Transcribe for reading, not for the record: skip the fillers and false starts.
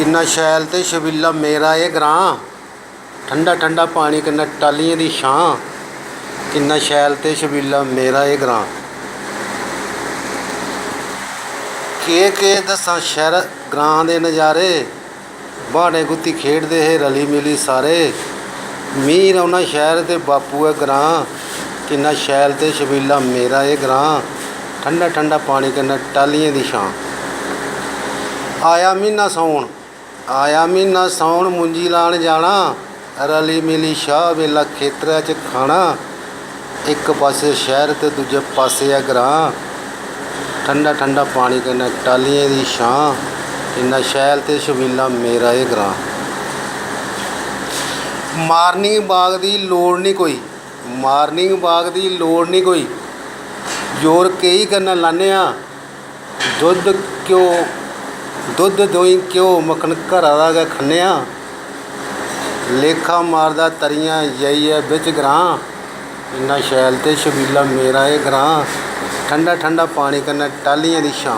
किन्ना शैल ते छबीला मेरा ये ग्रां, ठंडा ठंडा पानी कन्नै टालियें दी छां। किन्ना शैल ते छबीला मेरा ये ग्रां। केह् दस्सां शैह्र ग्रां दे नज़ारे, ब्हाने गुत्ती खेढ़दे हे रली मिली सारे। में रौह्ना शैह्र ते बापू ऐ ग्रां, किन्ना शैल ते छबीला मेरा ये ग्रां। ठंडा ठंडा पानी कन्नै टालियें दी छां। आया म्हीना सौन मुंजी लान जाना, रली मिली शाह बेला खेतरै च खाना। इक पासे शैह्र ते दूजे पासे ऐ ग्रां, ठंडा ठंडा पानी कन्नै टालियें दी छां। किन्ना शैल ते छबीला मेरा ये ग्रां। मार्निंग वाक दी लोड़ निं कोई, मार्निंग वाक दी लोड़ निं कोई, जोर केही कन्नै लान्ने आं। दुद्ध देहीं घ्यो मक्खन घरा दा गै खन्ने आं। लेखा मारदा तरियां जाइयै बिच ग्रां, इन्ना शैल ते छबीला मेरा ये ग्रां। ठंडा ठंडा पानी कन्नै टालियें दी छां।